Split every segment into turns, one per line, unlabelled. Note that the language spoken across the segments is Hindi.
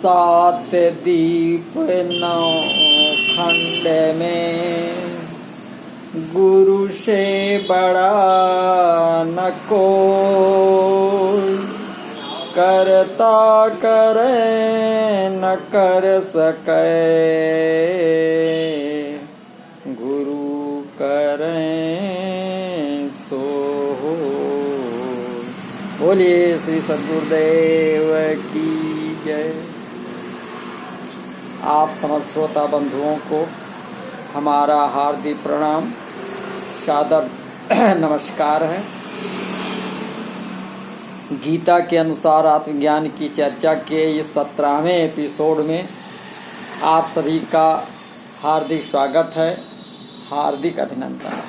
सात दीप नौ खंड में, गुरु से बड़ा न कोई, करता करे न कर सके, गुरु करें सो होय। बोलिए श्री सद्गुरुदेव की जय। आप समस्त श्रोता बंधुओं को हमारा हार्दिक प्रणाम, सादर नमस्कार है। गीता के अनुसार आत्मज्ञान की चर्चा के इस 17वें एपिसोड में आप सभी का हार्दिक स्वागत है, हार्दिक अभिनंदन है।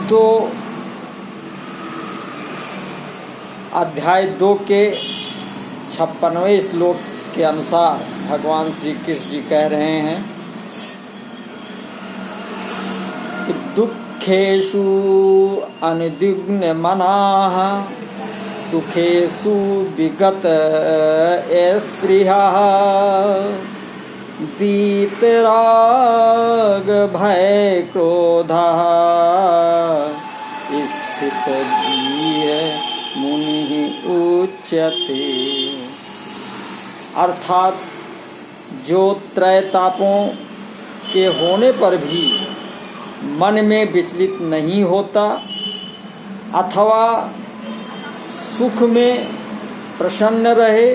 तो अध्याय 2 के 56वें श्लोक के अनुसार भगवान श्री कृष्ण जी कह रहे हैं, दुखेषु अनुद्विग्न मनाः, सुखेषु विगत स्पृहः, वीतराग भय क्रोधः, स्थितधीः मुनिः उच्यते। अर्थात जो त्रैतापों के होने पर भी मन में विचलित नहीं होता अथवा सुख में प्रसन्न रहे,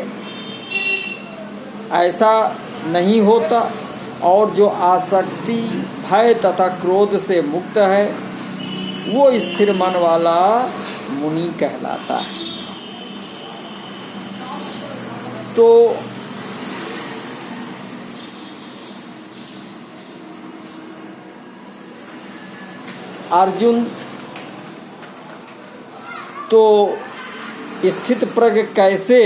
ऐसा नहीं होता, और जो आसक्ति भय तथा क्रोध से मुक्त है वो स्थिर मन वाला मुनि कहलाता है। तो अर्जुन तो स्थित प्रज्ञ कैसे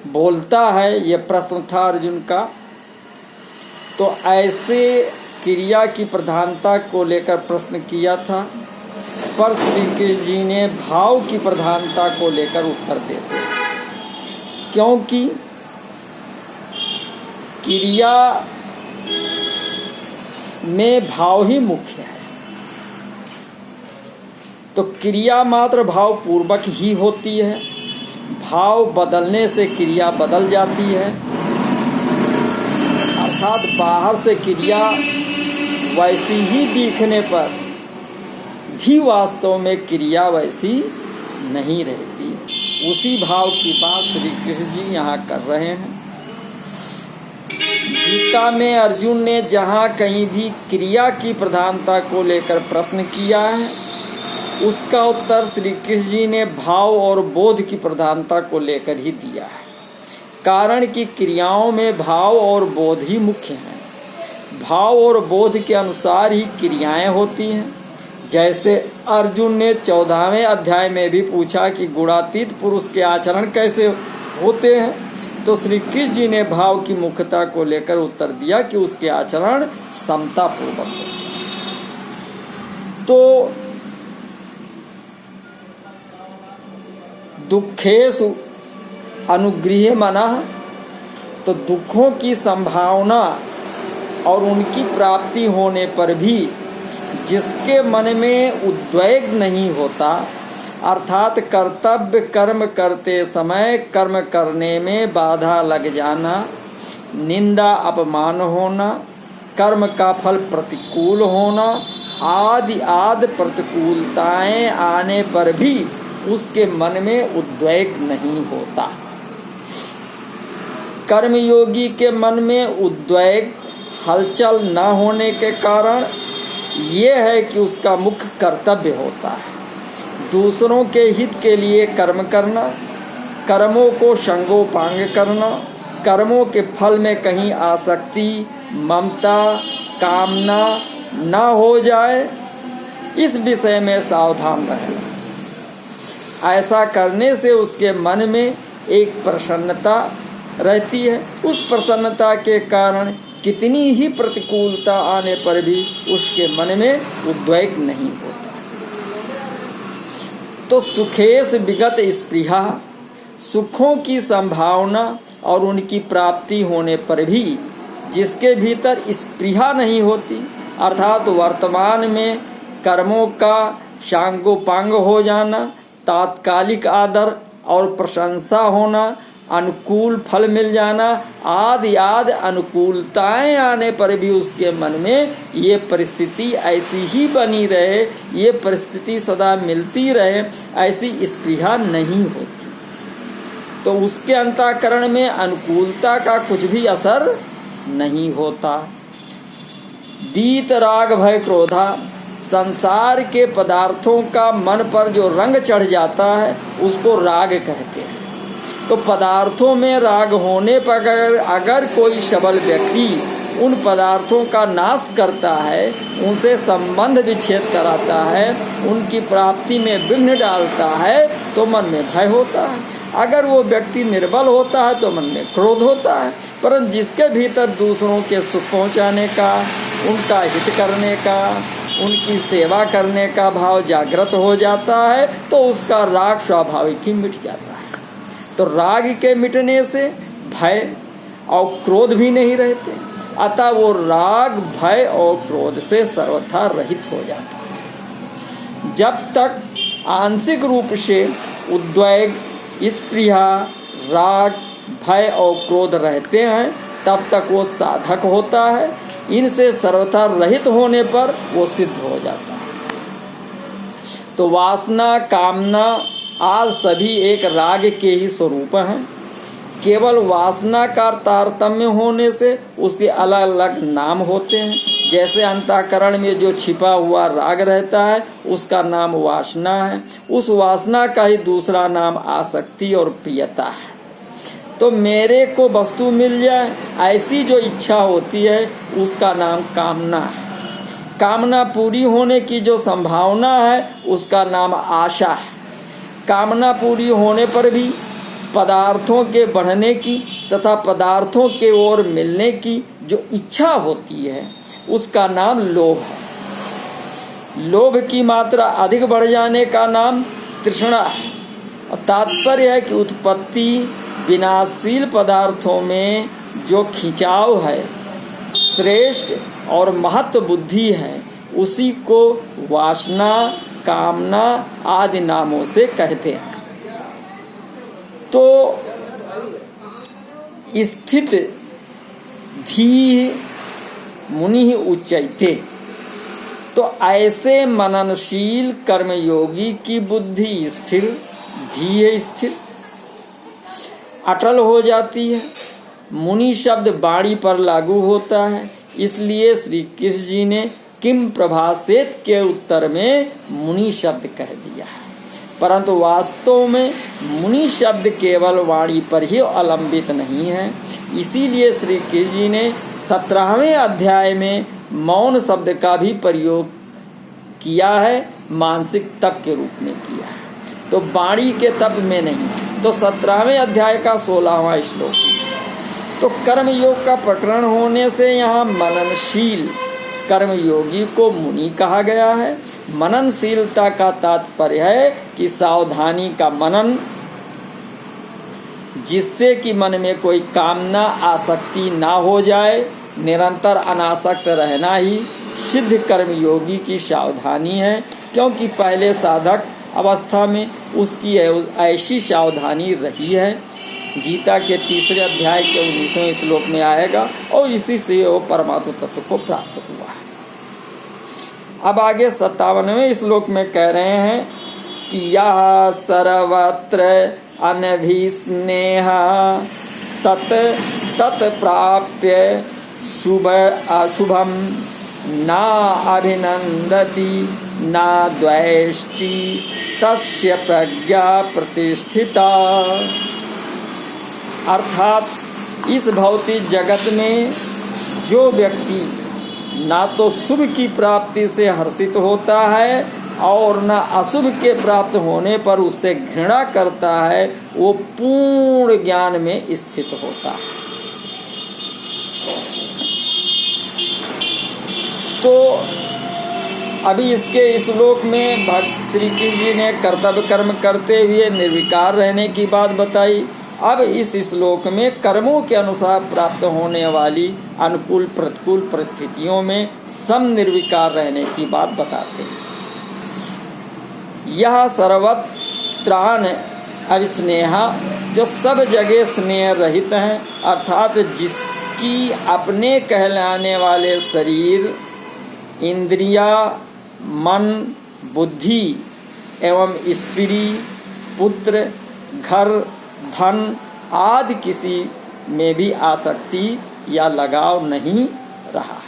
बोलता है, यह प्रश्न था अर्जुन का। तो ऐसे क्रिया की प्रधानता को लेकर प्रश्न किया था, पर श्री कृष्ण जी ने भाव की प्रधानता को लेकर उत्तर देते, क्योंकि क्रिया में भाव ही मुख्य है। तो क्रिया मात्र भाव पूर्वक ही होती है, भाव बदलने से क्रिया बदल जाती है। अर्थात बाहर से क्रिया वैसी ही दिखने पर भी वास्तव में क्रिया वैसी नहीं रहती। उसी भाव की बात श्री कृष्ण जी यहाँ कर रहे हैं। गीता में अर्जुन ने जहाँ कहीं भी क्रिया की प्रधानता को लेकर प्रश्न किया है, उसका उत्तर श्री कृष्ण जी ने भाव और बोध की प्रधानता को लेकर ही दिया है। कारण कि क्रियाओं में भाव और बोध ही मुख्य हैं। भाव और बोध के अनुसार ही क्रियाएं होती हैं। जैसे अर्जुन ने 14वें अध्याय में भी पूछा कि गुणातीत पुरुष के आचरण कैसे होते हैं, तो श्री कृष्ण जी ने भाव की मुख्यता को लेकर उत्तर दिया कि उसके आचरण समता पूर्वक हो। तो दुखेषु अनुगृह्य मनः, तो दुखों की संभावना और उनकी प्राप्ति होने पर भी जिसके मन में उद्वेग नहीं होता, अर्थात कर्तव्य कर्म करते समय कर्म करने में बाधा लग जाना, निंदा अपमान होना, कर्म का फल प्रतिकूल होना आदि प्रतिकूलताएं आने पर भी उसके मन में उद्वेग नहीं होता। कर्मयोगी के मन में उद्वेग हलचल न होने के कारण ये है कि उसका मुख्य कर्तव्य होता है दूसरों के हित के लिए कर्म करना, कर्मों को संगोपांग करना, कर्मों के फल में कहीं आसक्ति, ममता, कामना न हो जाए, इस विषय में सावधान रहना। ऐसा करने से उसके मन में एक प्रसन्नता रहती है। उस प्रसन्नता के कारण कितनी ही प्रतिकूलता आने पर भी उसके मन में उद्वेग नहीं होता। तो सुखेश विगत स्पृहा, सुखों की संभावना और उनकी प्राप्ति होने पर भी जिसके भीतर स्पृहा नहीं होती, अर्थात वर्तमान में कर्मों का शांगोपांग हो जाना, तात्कालिक आदर और प्रशंसा होना, अनुकूल फल मिल जाना आदि आदि अनुकूलताएं आने पर भी उसके मन में ये परिस्थिति ऐसी ही बनी रहे, ये परिस्थिति सदा मिलती रहे, ऐसी स्पृहा नहीं होती, तो उसके अंतःकरण में अनुकूलता का कुछ भी असर नहीं होता। बीत राग भय क्रोधा, संसार के पदार्थों का मन पर जो रंग चढ़ जाता है उसको राग कहते हैं। तो पदार्थों में राग होने पर अगर कोई सबल व्यक्ति उन पदार्थों का नाश करता है, उनसे संबंध विच्छेद कराता है, उनकी प्राप्ति में विघ्न डालता है, तो मन में भय होता है। अगर वो व्यक्ति निर्बल होता है तो मन में क्रोध होता है। परंतु जिसके भीतर दूसरों के सुख पहुंचाने का, उनका हित करने का, उनकी सेवा करने का भाव जागृत हो जाता है, तो उसका राग स्वाभाविक ही मिट जाता है। तो राग के मिटने से भय और क्रोध भी नहीं रहते, अतः वो राग भय और क्रोध से सर्वथा रहित हो जाता है। जब तक आंशिक रूप से उद्वेग, स्पृहा, राग, भय और क्रोध रहते हैं, तब तक वो साधक होता है। इनसे सर्वथा रहित होने पर वो सिद्ध हो जाता है। तो वासना, कामना आज सभी एक राग के ही स्वरूप हैं। केवल वासना का तारतम्य होने से उसके अलग अलग नाम होते हैं। जैसे अंतःकरण में जो छिपा हुआ राग रहता है उसका नाम वासना है, उस वासना का ही दूसरा नाम आसक्ति और प्रियता है। तो मेरे को वस्तु मिल जाए ऐसी जो इच्छा होती है उसका नाम कामना है। कामना पूरी होने की जो संभावना है उसका नाम आशा है। कामना पूरी होने पर भी पदार्थों के बढ़ने की तथा पदार्थों के ओर मिलने की जो इच्छा होती है उसका नाम लोभ है। लोभ की मात्रा अधिक बढ़ जाने का नाम तृष्णा है। और तात्पर्य है कि उत्पत्ति विनाशील पदार्थों में जो खिंचाव है, श्रेष्ठ और महत्व बुद्धि है, उसी को वासना, कामना आदि नामों से कहते हैं। तो स्थित धी मुनि उच्चैते, तो ऐसे मननशील कर्मयोगी की बुद्धि स्थिर, धी है स्थिर, अटल हो जाती है। मुनि शब्द वाणी पर लागू होता है, इसलिए श्री कृष्ण जी ने किम प्रभासेत के उत्तर में मुनि शब्द कह दिया है। परंतु वास्तव में मुनि शब्द केवल वाणी पर ही अवलंबित नहीं है। इसीलिए श्री कृष्ण जी ने 17वें अध्याय में मौन शब्द का भी प्रयोग किया है, मानसिक तप के रूप में किया है, तो वाणी के तप में नहीं। तो 17वें अध्याय का 16वां श्लोक। तो कर्मयोग का प्रकरण होने से यहाँ मननशील कर्मयोगी को मुनि कहा गया है। मननशीलता का तात्पर्य है कि सावधानी का मनन, जिससे कि मन में कोई कामना, आसक्ति ना हो जाए, निरंतर अनासक्त रहना ही सिद्ध कर्मयोगी की सावधानी है। क्योंकि पहले साधक अवस्था में उसकी ऐसी सावधानी रही है। गीता के 3 अध्याय के 19वें श्लोक में आएगा और इसी से वो परमात्म तत्व को प्राप्त हुआ है। अब आगे 57वें श्लोक में कह रहे हैं कि यह सर्वत्र अनभिस्नेह तत् तत् प्राप्य शुभ अशुभम ना अभिनंदति ना द्वेष्टि तस्य प्रज्ञा प्रतिष्ठिता। अर्थात इस भौतिक जगत में जो व्यक्ति ना तो शुभ की प्राप्ति से हर्षित होता है और न अशुभ के प्राप्त होने पर उससे घृणा करता है, वो पूर्ण ज्ञान में स्थित होता है। तो अभी इसके श्लोक में भक्त श्री कृष्ण जी ने कर्तव्य कर्म करते हुए निर्विकार रहने की बात बताई। अब इस श्लोक में कर्मों के अनुसार प्राप्त होने वाली अनुकूल प्रतिकूल परिस्थितियों में सम निर्विकार रहने की बात बताते हैं। यह सर्वत्रान अविस्नेहा, जो सब जगह स्नेह रहित हैं, अर्थात जिसकी अपने कहलाने वाले शरीर, इंद्रिया, मन, बुद्धि एवं स्त्री, पुत्र, घर, धन आदि किसी में भी आसक्ति या लगाव नहीं रहा।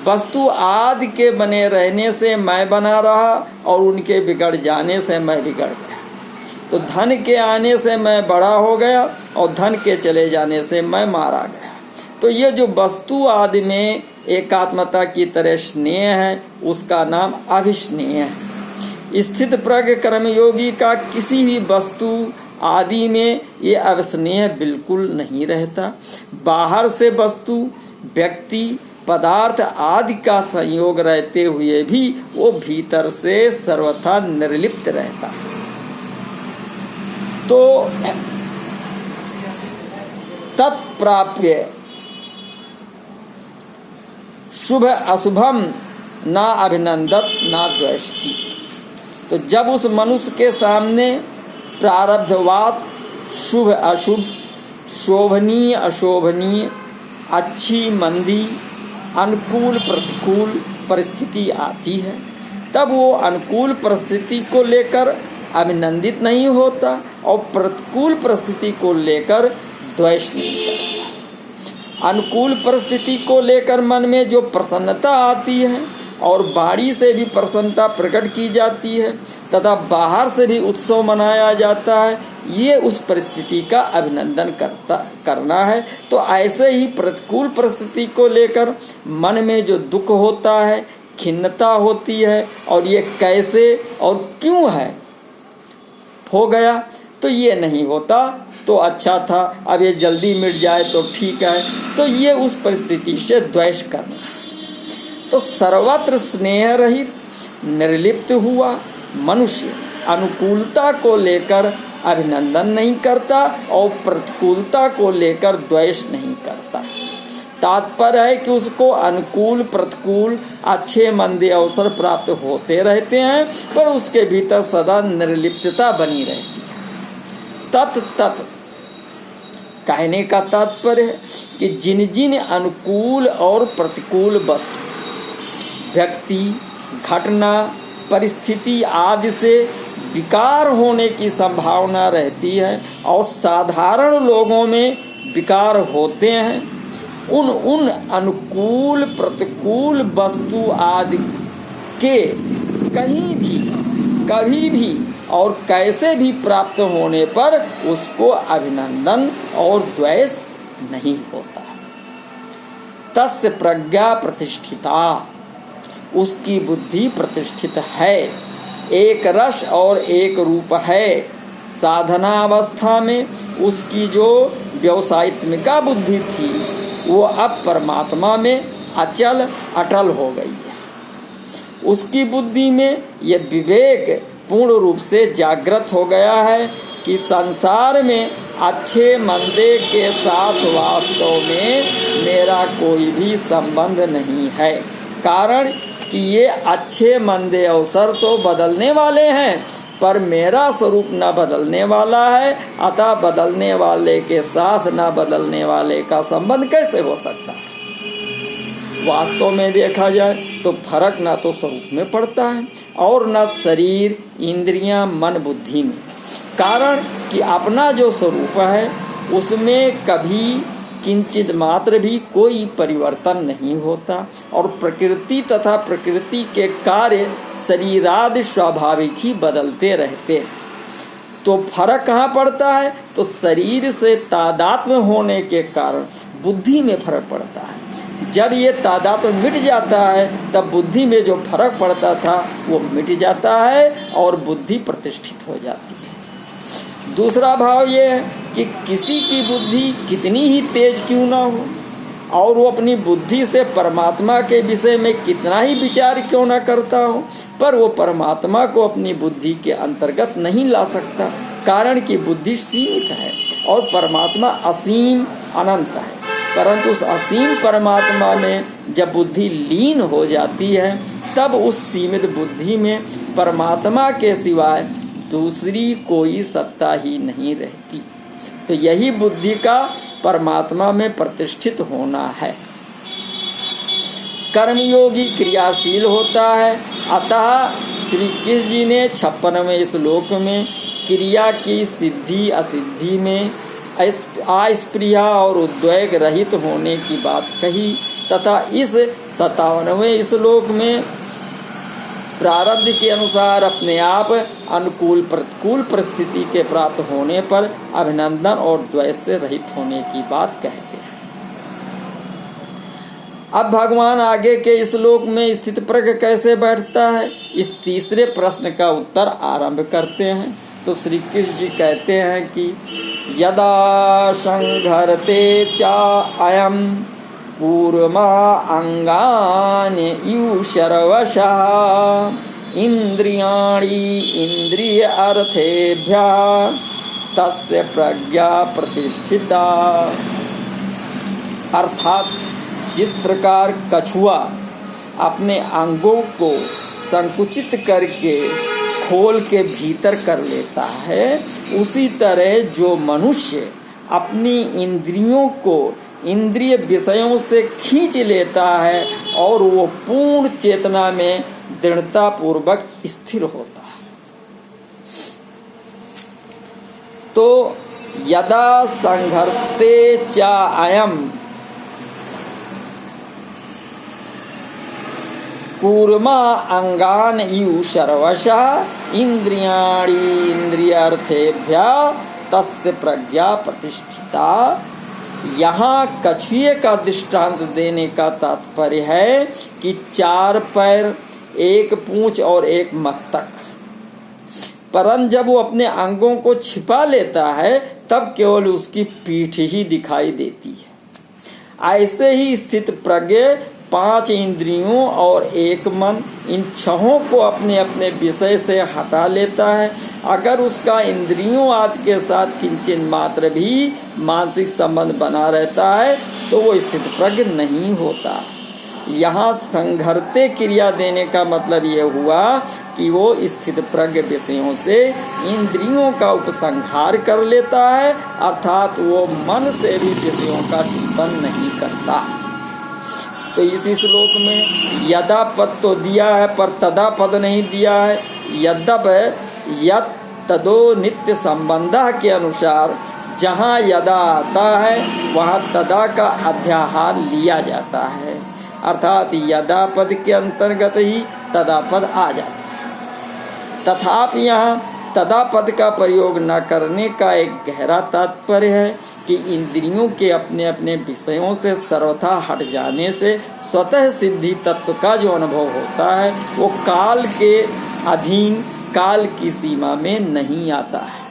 वस्तु आदि के बने रहने से मैं बना रहा और उनके बिगड़ जाने से मैं बिगड़ गया। तो धन के आने से मैं बड़ा हो गया और धन के चले जाने से मैं मारा गया। तो ये जो वस्तु आदि में एकात्मता की तरह स्नेह है, उसका नाम अभिस्नेह है। स्थित प्रज्ञ कर्मयोगी का किसी भी वस्तु आदि में ये अविस्नेह बिल्कुल नहीं रहता। बाहर से वस्तु, व्यक्ति, पदार्थ आदि का संयोग रहते हुए भी वो भीतर से सर्वथा निर्लिप्त रहता है। तो तत्प्राप्य शुभ अशुभम ना अभिनंदत ना द्वेष्टि। तो जब उस मनुष्य के सामने प्रारब्धवाद, शुभ अशुभ, शोभनीय अशोभनीय, अच्छी मंदी, अनुकूल प्रतिकूल परिस्थिति आती है, तब वो अनुकूल परिस्थिति को लेकर अभिनंदित नहीं होता और प्रतिकूल परिस्थिति को लेकर द्वेष नहीं करता। अनुकूल परिस्थिति को लेकर मन में जो प्रसन्नता आती है और वाणी से भी प्रसन्नता प्रकट की जाती है तथा बाहर से भी उत्सव मनाया जाता है, ये उस परिस्थिति का अभिनंदन करना है। तो ऐसे ही प्रतिकूल परिस्थिति को लेकर मन में जो दुख होता है, खिन्नता होती है और ये कैसे और क्यों है हो गया, तो ये नहीं होता तो अच्छा था, अब ये जल्दी मिट जाए तो ठीक है, तो ये उस परिस्थिति से द्वेष करना है। तो सर्वत्र स्नेह रहित निर्लिप्त हुआ मनुष्य अनुकूलता को लेकर अभिनंदन नहीं करता और प्रतिकूलता को लेकर द्वेष नहीं करता। तात्पर्य है कि उसको अनुकूल प्रतिकूल अच्छे मंदे अवसर प्राप्त होते रहते हैं, पर उसके भीतर सदा निर्लिप्तता बनी रहती है। तत् कहने का तात्पर्य है कि जिन जिन अनुकूल और प्रतिकूल वस्तु, व्यक्ति, घटना, परिस्थिति आदि से विकार होने की संभावना रहती है और साधारण लोगों में विकार होते हैं, उन अनुकूल प्रतिकूल वस्तु आदि के कहीं भी कभी भी और कैसे भी प्राप्त होने पर उसको अभिनंदन और द्वेष नहीं होता। तस्य प्रज्ञा प्रतिष्ठिता, उसकी बुद्धि प्रतिष्ठित है, एक रस और एक रूप है। साधनावस्था में उसकी जो व्यवसायित्मिका बुद्धि थी वो अब परमात्मा में अचल अटल हो गई है। उसकी बुद्धि में ये विवेक पूर्ण रूप से जागृत हो गया है कि संसार में अच्छे मंदे के साथ वास्तव में मेरा कोई भी संबंध नहीं है। कारण कि ये अच्छे मंदे अवसर तो बदलने वाले हैं, पर मेरा स्वरूप न बदलने वाला है, अतः बदलने वाले के साथ न बदलने वाले का संबंध कैसे हो सकता है। वास्तव में देखा जाए तो फर्क ना तो स्वरूप में पड़ता है और न शरीर, इंद्रियां, मन, बुद्धि में। कारण कि अपना जो स्वरूप है उसमें कभी किंचित मात्र भी कोई परिवर्तन नहीं होता और प्रकृति तथा प्रकृति के कार्य शरीरादि स्वाभाविक ही बदलते रहते। तो फर्क कहाँ पड़ता है, तो शरीर से तादात्म्य होने के कारण बुद्धि में फर्क पड़ता है। जब ये तादात्म्य मिट जाता है तब बुद्धि में जो फर्क पड़ता था वो मिट जाता है और बुद्धि प्रतिष्ठित हो जाती है। दूसरा भाव ये है कि किसी की बुद्धि कितनी ही तेज क्यों ना हो, और वो अपनी बुद्धि से परमात्मा के विषय में कितना ही विचार क्यों न करता हो, पर वो परमात्मा को अपनी बुद्धि के अंतर्गत नहीं ला सकता, कारण कि बुद्धि सीमित है और परमात्मा असीम अनंत है। परंतु उस असीम परमात्मा में जब बुद्धि लीन हो जाती है, तब उस सीमित बुद्धि में परमात्मा के सिवाय दूसरी कोई सत्ता ही नहीं रहती। तो यही बुद्धि का परमात्मा में प्रतिष्ठित होना है। कर्मयोगी क्रियाशील होता है, अतः श्री कृष्ण जी ने 56वें श्लोक में क्रिया की सिद्धि असिद्धि में अस्पृहा और उद्वेग रहित होने की बात कही, तथा इस 57वें श्लोक में प्रारब्ध के अनुसार अपने आप अनुकूल प्रतिकूल परिस्थिति के प्राप्त होने पर अभिनंदन और द्वेष से रहित होने की बात कहते हैं। अब भगवान आगे के श्लोक में स्थित प्रज्ञ कैसे बैठता है, इस तीसरे प्रश्न का उत्तर आरंभ करते हैं। तो श्री कृष्ण जी कहते हैं कि यदा संघरते चा अयम पूर्मा अंगानि इव सर्वशः इंद्रियाणि इंद्रिय अर्थेभ्यः तस्य प्रज्ञा प्रतिष्ठिता। अर्थात जिस प्रकार कछुआ अपने अंगों को संकुचित करके खोल के भीतर कर लेता है, उसी तरह जो मनुष्य अपनी इंद्रियों को इंद्रिय विषयों से खींच लेता है और वो पूर्ण चेतना में दृढ़ता पूर्वक स्थिर होता है। तो यदा संघर्ते चा अयम कूर्मा अंगान यु सर्वशः इंद्रियाणि इंद्रियार्थेभ्यः तस्य प्रज्ञा प्रतिष्ठिता। यहाँ कछुए का दृष्टांत देने का तात्पर्य है कि 4 पैर, 1 पूंछ और 1 मस्तक, परंतु जब वो अपने अंगों को छिपा लेता है तब केवल उसकी पीठ ही दिखाई देती है। ऐसे ही स्थित प्रज्ञ 5 इंद्रियों और 1 मन, इन 6 को अपने अपने विषय से हटा लेता है। अगर उसका इंद्रियों आदि के साथ किंचित मात्र भी मानसिक संबंध बना रहता है तो वो स्थित प्रज्ञ नहीं होता। यहाँ संघर्ते क्रिया देने का मतलब ये हुआ कि वो स्थित प्रज्ञ विषयों से इंद्रियों का उपसंहार कर लेता है, अर्थात वो मन से भी विषयों का चिंतन नहीं करता। तो इसी श्लोक में यदा पद तो दिया है पर तदा पद नहीं दिया है। यद्यप यद तदो नित्य संबंध के अनुसार जहाँ यदा आता है वहाँ तदा का अध्याहार लिया जाता है, अर्थात यदा पद के अंतर्गत ही तदा पद आ जाता है। तथापि यहाँ तदा पद का प्रयोग न करने का एक गहरा तात्पर्य है कि इंद्रियों के अपने अपने विषयों से सर्वथा हट जाने से स्वतः सिद्धि तत्व का जो अनुभव होता है वो काल के अधीन, काल की सीमा में नहीं आता है।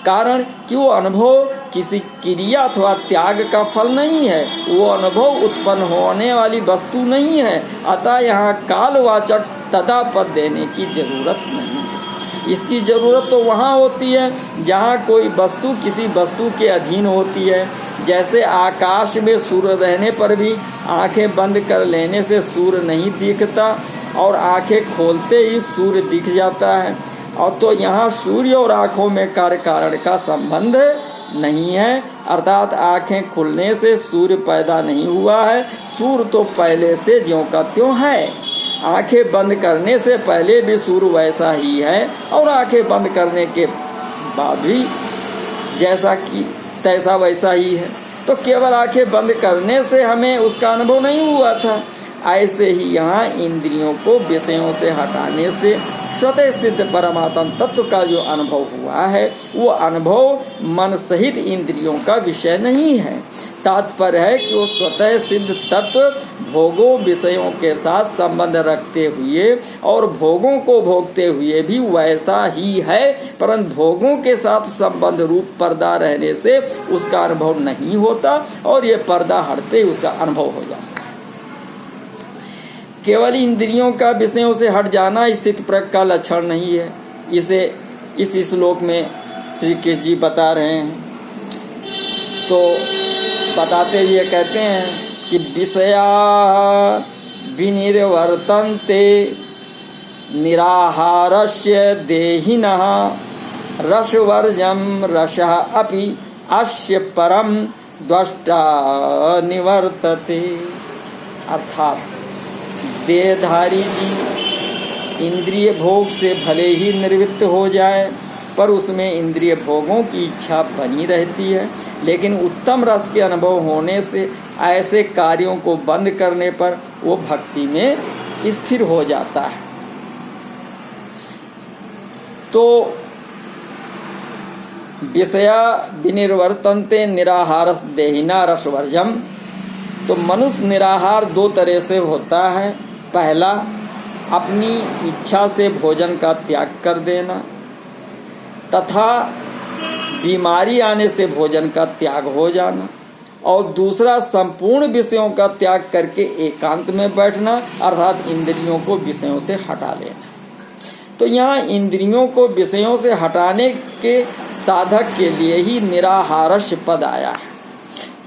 कारण कि वो अनुभव किसी क्रिया अथवा त्याग का फल नहीं है, वो अनुभव उत्पन्न होने वाली वस्तु नहीं है। अतः यहाँ कालवाचक तदा पद देने की जरूरत नहीं है। इसकी जरूरत तो वहाँ होती है जहाँ कोई वस्तु किसी वस्तु के अधीन होती है। जैसे आकाश में सूर्य रहने पर भी आंखें बंद कर लेने से सूर्य नहीं दिखता और आंखें खोलते ही सूर्य दिख जाता है। और तो यहाँ सूर्य और आंखों में कार्य कारण का संबंध नहीं है, अर्थात आंखें खुलने से सूर्य पैदा नहीं हुआ है। सूर्य तो पहले से ज्यों का त्यों है। आंखें बंद करने से पहले भी सूर्य वैसा ही है और आंखें बंद करने के बाद भी जैसा कि तैसा वैसा ही है। तो केवल आंखें बंद करने से हमें उसका अनुभव नहीं हुआ था। ऐसे ही यहाँ इंद्रियों को विषयों से हटाने से स्वतः सिद्ध परमात्म तत्व का जो अनुभव हुआ है वो अनुभव मन सहित इंद्रियों का विषय नहीं है। तात्पर्य है कि वो स्वतः सिद्ध तत्व भोगों विषयों के साथ संबंध रखते हुए और भोगों को भोगते हुए भी वैसा ही है, परंतु भोगों के साथ संबंध रूप पर्दा रहने से उसका अनुभव नहीं होता और ये पर्दा हटते ही उसका अनुभव हो जाता है। केवल इंद्रियों का विषयों से हट जाना स्थित प्रज्ञ का लक्षण नहीं है। इसे इस श्लोक में श्री कृष्ण जी बता रहे हैं। तो बताते हुए कहते हैं कि विषया विनिर्वर्तन्ते निराहारस्य देहिनः रसवर्जं रसः अपि अस्य परम द्रष्टा निवर्तते। अर्थात देहधारी जी इंद्रिय भोग से भले ही निवृत्त हो जाए, पर उसमें इंद्रिय भोगों की इच्छा बनी रहती है। लेकिन उत्तम रस के अनुभव होने से ऐसे कार्यों को बंद करने पर वो भक्ति में स्थिर हो जाता है। तो विषया विनिर्वर्तन्ते निराहारस देहिना रसवर्जम। तो मनुष्य निराहार दो तरह से होता है। पहला, अपनी इच्छा से भोजन का त्याग कर देना, तथा बीमारी आने से भोजन का त्याग हो जाना, और दूसरा संपूर्ण विषयों का त्याग करके एकांत में बैठना, अर्थात इंद्रियों को विषयों से हटा लेना। तो यहाँ इंद्रियों को विषयों से हटाने के साधक के लिए ही निराहारस्य पद आया है।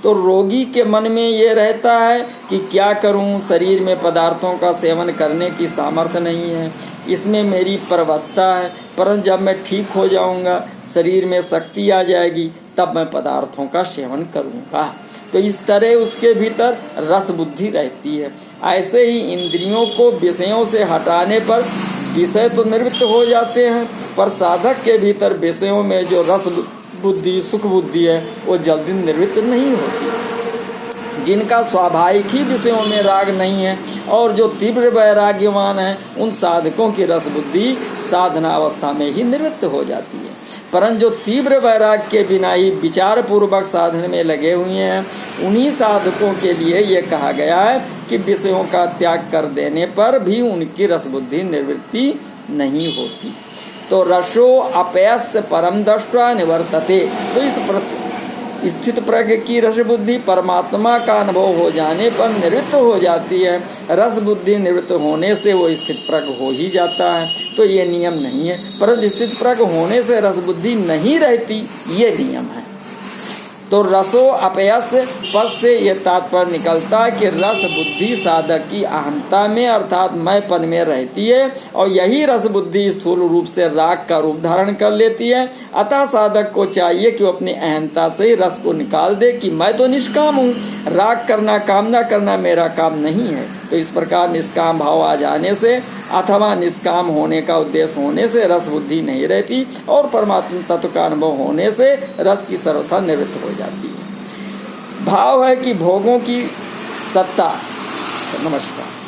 तो रोगी के मन में ये रहता है कि क्या करूं, शरीर में पदार्थों का सेवन करने की सामर्थ्य नहीं है, इसमें मेरी परवस्था है, परंतु जब मैं ठीक हो जाऊंगा, शरीर में शक्ति आ जाएगी, तब मैं पदार्थों का सेवन करूंगा। तो इस तरह उसके भीतर रस बुद्धि रहती है। ऐसे ही इंद्रियों को विषयों से हटाने पर विषय तो निवृत्त हो जाते हैं, पर साधक के भीतर विषयों में जो रस बुद्धि, सुख बुद्धि है, वो जल्दी निवृत्त नहीं होती। जिनका स्वाभाविक ही विषयों में राग नहीं है और जो तीव्र वैराग्यवान है, उन साधकों की रस बुद्धि साधना अवस्था में ही निवृत्त हो जाती है। परंतु जो तीव्र वैराग के बिना ही विचार पूर्वक साधन में लगे हुए हैं, उन्हीं साधकों के लिए ये कहा गया है कि विषयों का त्याग कर देने पर भी उनकी रस बुद्धि निवृत्ति नहीं होती। तो रसो अपयस्य परम दृष्ट्वा निवर्तते। तो इस स्थित प्रज्ञ की रस बुद्धि परमात्मा का अनुभव हो जाने पर निवृत्त हो जाती है। रस बुद्धि निवृत्त होने से वो स्थित प्रज्ञ हो ही जाता है। तो ये नियम नहीं है, परंतु स्थित प्रज्ञ होने से रस बुद्धि नहीं रहती, ये नियम है। तो रसो अपयस पद से ये तात्पर्य निकलता है कि रस बुद्धि साधक की अहंता में अर्थात मैंपन में रहती है, और यही रस बुद्धि स्थूल रूप से राग का रूप धारण कर लेती है। अतः साधक को चाहिए कि वो अपनी अहंता से ही रस को निकाल दे कि मैं तो निष्काम हूँ, राग करना, कामना करना मेरा काम नहीं है। तो इस प्रकार निष्काम भाव आ जाने से अथवा निष्काम होने का उद्देश्य होने से रस बुद्धि नहीं रहती, और परमात्मा तत्व का अनुभव होने से रस की सर्वथा निवृत्त हो जाती है। भाव है कि भोगों की सत्ता। नमस्कार।